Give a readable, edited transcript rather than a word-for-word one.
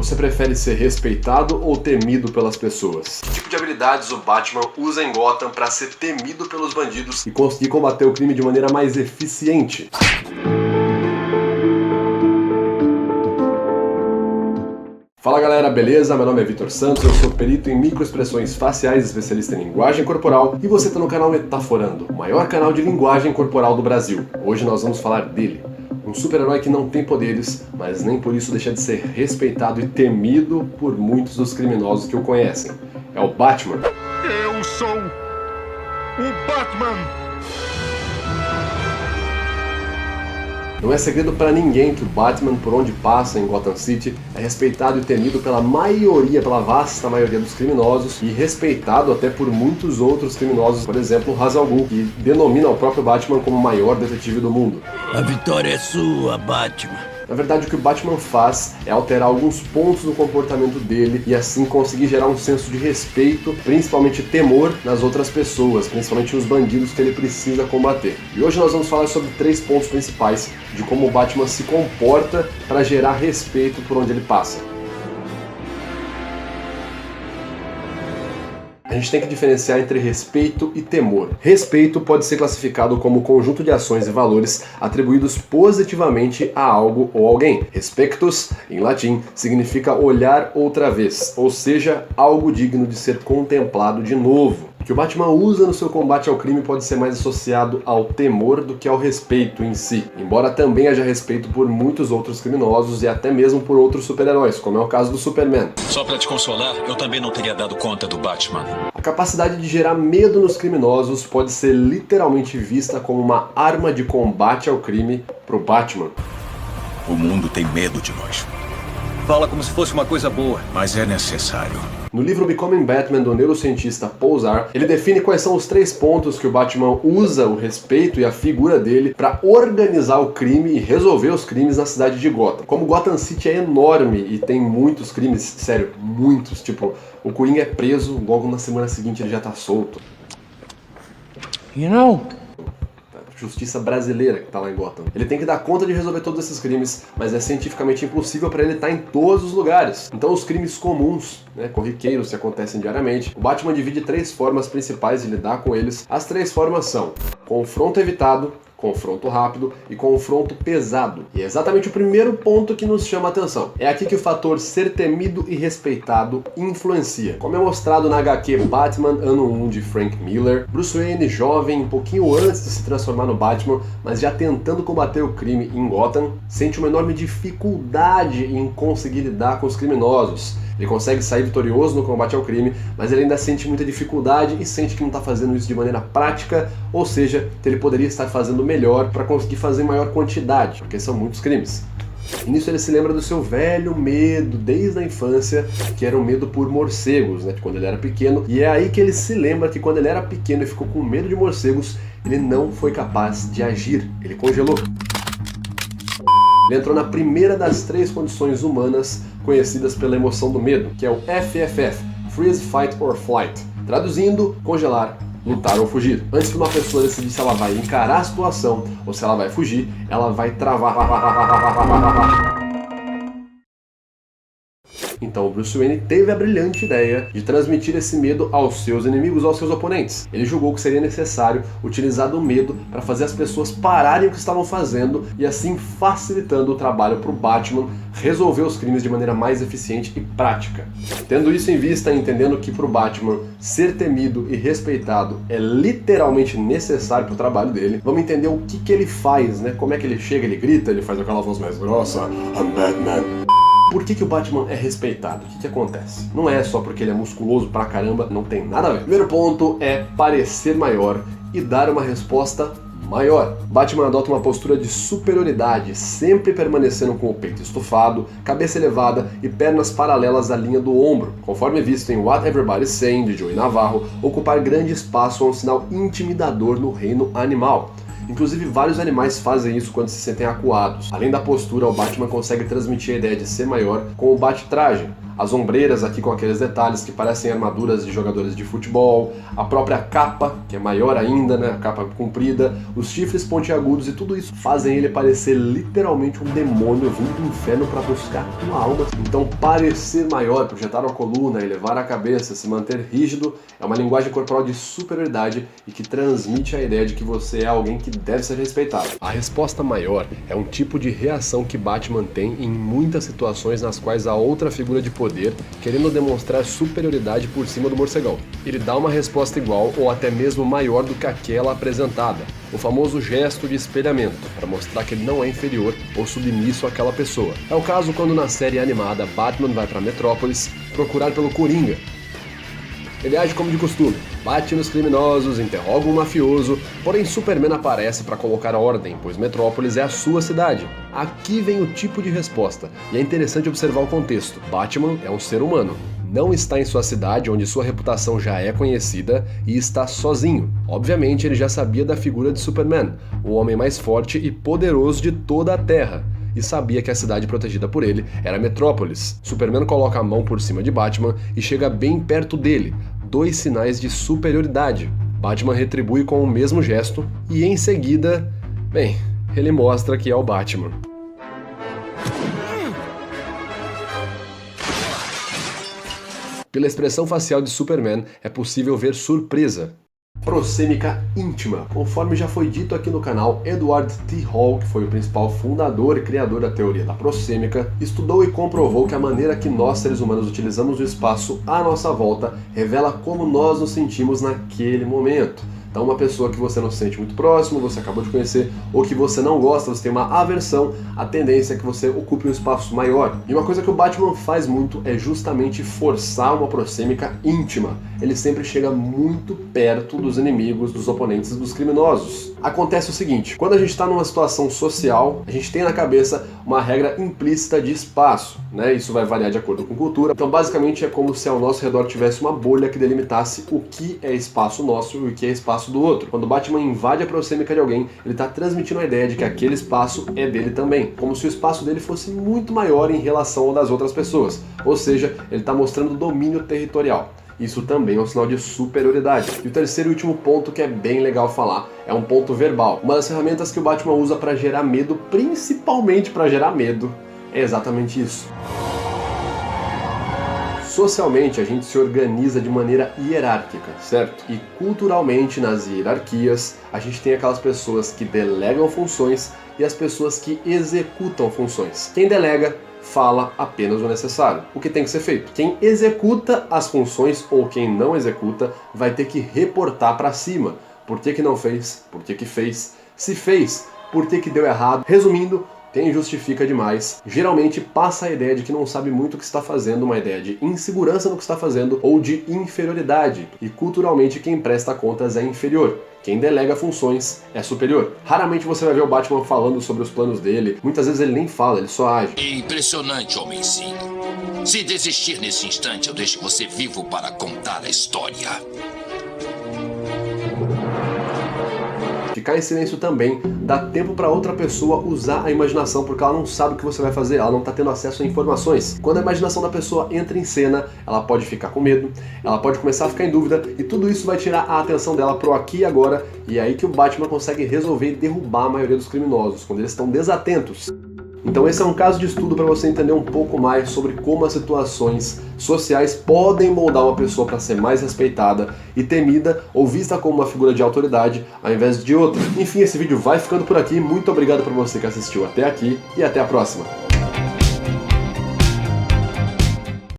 Você prefere ser respeitado ou temido pelas pessoas? Que tipo de habilidades o Batman usa em Gotham para ser temido pelos bandidos e conseguir combater o crime de maneira mais eficiente? Fala galera, beleza? Meu nome é Vitor Santos, eu sou perito em microexpressões faciais, especialista em linguagem corporal, e você está no canal Metaforando, o maior canal de linguagem corporal do Brasil. Hoje nós vamos falar dele, um super-herói que não tem poderes, mas nem por isso deixa de ser respeitado e temido por muitos dos criminosos que o conhecem. É o Batman. Eu sou o Batman! Não é segredo para ninguém que o Batman, por onde passa em Gotham City, é respeitado e temido pela vasta maioria dos criminosos e respeitado até por muitos outros criminosos, por exemplo, Ra's al Ghul, que denomina o próprio Batman como o maior detetive do mundo. A vitória é sua, Batman. Na verdade, o que o Batman faz é alterar alguns pontos do comportamento dele e assim conseguir gerar um senso de respeito, principalmente temor nas outras pessoas, principalmente nos bandidos que ele precisa combater. E hoje nós vamos falar sobre 3 pontos principais de como o Batman se comporta para gerar respeito por onde ele passa. A gente tem que diferenciar entre respeito e temor. Respeito pode ser classificado como conjunto de ações e valores atribuídos positivamente a algo ou alguém. Respectus, em latim, significa olhar outra vez, ou seja, algo digno de ser contemplado de novo. O que o Batman usa no seu combate ao crime pode ser mais associado ao temor do que ao respeito em si, embora também haja respeito por muitos outros criminosos e até mesmo por outros super-heróis, como é o caso do Superman. Só pra te consolar, eu também não teria dado conta do Batman. A capacidade de gerar medo nos criminosos pode ser literalmente vista como uma arma de combate ao crime pro Batman. O mundo tem medo de nós. Fala como se fosse uma coisa boa. Mas é necessário. No livro Becoming Batman, do neurocientista Paul Zar, ele define quais são os 3 pontos que o Batman usa o respeito e a figura dele para organizar o crime e resolver os crimes na cidade de Gotham. Como Gotham City é enorme e tem muitos crimes, sério, muitos, tipo, o Coringa é preso, logo na semana seguinte ele já tá solto. Justiça brasileira que tá lá em Gotham. Ele tem que dar conta de resolver todos esses crimes, mas é cientificamente impossível para ele estar em todos os lugares. Então os crimes comuns, corriqueiros que acontecem diariamente, o Batman divide 3 formas principais de lidar com eles. As 3 formas são confronto evitado, confronto rápido e confronto pesado. E é exatamente o primeiro ponto que nos chama a atenção. É aqui que o fator ser temido e respeitado influencia. Como é mostrado na HQ Batman Ano 1 de Frank Miller, Bruce Wayne, jovem, um pouquinho antes de se transformar no Batman, mas já tentando combater o crime em Gotham, sente uma enorme dificuldade em conseguir lidar com os criminosos. Ele consegue sair vitorioso no combate ao crime, mas ele ainda sente muita dificuldade e sente que não está fazendo isso de maneira prática, ou seja, que ele poderia estar fazendo melhor para conseguir fazer em maior quantidade, porque são muitos crimes. E nisso ele se lembra do seu velho medo desde a infância, que era o medo por morcegos, de quando ele era pequeno, e é aí que ele se lembra que quando ele era pequeno e ficou com medo de morcegos, ele não foi capaz de agir, ele congelou. Ele entrou na primeira das 3 condições humanas conhecidas pela emoção do medo, que é o FFF, Freeze, Fight or Flight. Traduzindo, congelar, lutar ou fugir. Antes que uma pessoa decidir se ela vai encarar a situação ou se ela vai fugir, ela vai travar. Então o Bruce Wayne teve a brilhante ideia de transmitir esse medo aos seus inimigos, aos seus oponentes. Ele julgou que seria necessário utilizar do medo para fazer as pessoas pararem o que estavam fazendo e assim facilitando o trabalho para o Batman resolver os crimes de maneira mais eficiente e prática. Tendo isso em vista e entendendo que para o Batman ser temido e respeitado é literalmente necessário para o trabalho dele, vamos entender o que ele faz, como é que ele chega, ele grita, ele faz aquela voz mais grossa, I'm Batman. Por que o Batman é respeitado? O que acontece? Não é só porque ele é musculoso pra caramba, não tem nada a ver. O primeiro ponto é parecer maior e dar uma resposta maior. Batman adota uma postura de superioridade, sempre permanecendo com o peito estufado, cabeça elevada e pernas paralelas à linha do ombro. Conforme visto em What Everybody's Saying, de Joey Navarro, ocupar grande espaço é um sinal intimidador no reino animal. Inclusive, vários animais fazem isso quando se sentem acuados. Além da postura, o Batman consegue transmitir a ideia de ser maior com o bate-traje. as ombreiras aqui com aqueles detalhes que parecem armaduras de jogadores de futebol, a própria capa, que é maior ainda, né, a capa comprida, os chifres pontiagudos, e tudo isso fazem ele parecer literalmente um demônio vindo do inferno para buscar uma alma. Então parecer maior, projetar a coluna, elevar a cabeça, se manter rígido, é uma linguagem corporal de superioridade e que transmite a ideia de que você é alguém que deve ser respeitado. A resposta maior é um tipo de reação que Batman tem em muitas situações nas quais há outra figura de poder querendo demonstrar superioridade por cima do morcegão. Ele dá uma resposta igual ou até mesmo maior do que aquela apresentada, o famoso gesto de espelhamento, para mostrar que ele não é inferior ou submisso àquela pessoa. É o caso quando na série animada Batman vai para Metrópolis procurar pelo Coringa. Ele age como de costume, bate nos criminosos, interroga um mafioso, porém Superman aparece para colocar ordem, pois Metrópolis é a sua cidade. Aqui vem o tipo de resposta, e é interessante observar o contexto. Batman é um ser humano, não está em sua cidade onde sua reputação já é conhecida e está sozinho. Obviamente ele já sabia da figura de Superman, o homem mais forte e poderoso de toda a Terra, e sabia que a cidade protegida por ele era Metrópolis. Superman coloca a mão por cima de Batman e chega bem perto dele, 2 sinais de superioridade. Batman retribui com o mesmo gesto e em seguida, bem, ele mostra que é o Batman. Pela expressão facial de Superman é possível ver surpresa. Prosêmica íntima. Conforme já foi dito aqui no canal, Edward T. Hall, que foi o principal fundador e criador da teoria da prosêmica, estudou e comprovou que a maneira que nós seres humanos utilizamos o espaço à nossa volta revela como nós nos sentimos naquele momento. Então uma pessoa que você não se sente muito próximo, você acabou de conhecer, ou que você não gosta, você tem uma aversão, a tendência é que você ocupe um espaço maior. E uma coisa que o Batman faz muito é justamente forçar uma prosêmica íntima. Ele sempre chega muito perto dos inimigos, dos oponentes, dos criminosos. Acontece o seguinte, quando a gente está numa situação social, a gente tem na cabeça uma regra implícita de espaço, né? Isso vai variar de acordo com cultura. Então basicamente é como se ao nosso redor tivesse uma bolha que delimitasse o que é espaço nosso e o que é espaço do outro. Quando o Batman invade a prosêmica de alguém, ele está transmitindo a ideia de que aquele espaço é dele também, como se o espaço dele fosse muito maior em relação ao das outras pessoas, ou seja, ele está mostrando domínio territorial. Isso também é um sinal de superioridade. E o terceiro e último ponto que é bem legal falar é um ponto verbal. Uma das ferramentas que o Batman usa para gerar medo, principalmente para gerar medo, é exatamente isso. Socialmente, a gente se organiza de maneira hierárquica, certo? E culturalmente, nas hierarquias, a gente tem aquelas pessoas que delegam funções e as pessoas que executam funções. Quem delega fala apenas o necessário, o que tem que ser feito. Quem executa as funções ou quem não executa vai ter que reportar para cima. Por que não fez? Por que fez? Se fez, por que deu errado? Resumindo, quem justifica demais geralmente passa a ideia de que não sabe muito o que está fazendo, uma ideia de insegurança no que está fazendo ou de inferioridade. E culturalmente quem presta contas é inferior. Quem delega funções é superior. Raramente você vai ver o Batman falando sobre os planos dele, muitas vezes ele nem fala, ele só age. Impressionante, Homenzinho. Se desistir nesse instante, eu deixo você vivo para contar a história. Ficar em silêncio também dá tempo para outra pessoa usar a imaginação, porque ela não sabe o que você vai fazer, ela não está tendo acesso a informações. Quando a imaginação da pessoa entra em cena, ela pode ficar com medo, ela pode começar a ficar em dúvida, e tudo isso vai tirar a atenção dela pro aqui e agora, e é aí que o Batman consegue resolver e derrubar a maioria dos criminosos, quando eles estão desatentos. Então esse é um caso de estudo para você entender um pouco mais sobre como as situações sociais podem moldar uma pessoa para ser mais respeitada e temida ou vista como uma figura de autoridade ao invés de outra. Enfim, esse vídeo vai ficando por aqui. Muito obrigado por você que assistiu até aqui e até a próxima.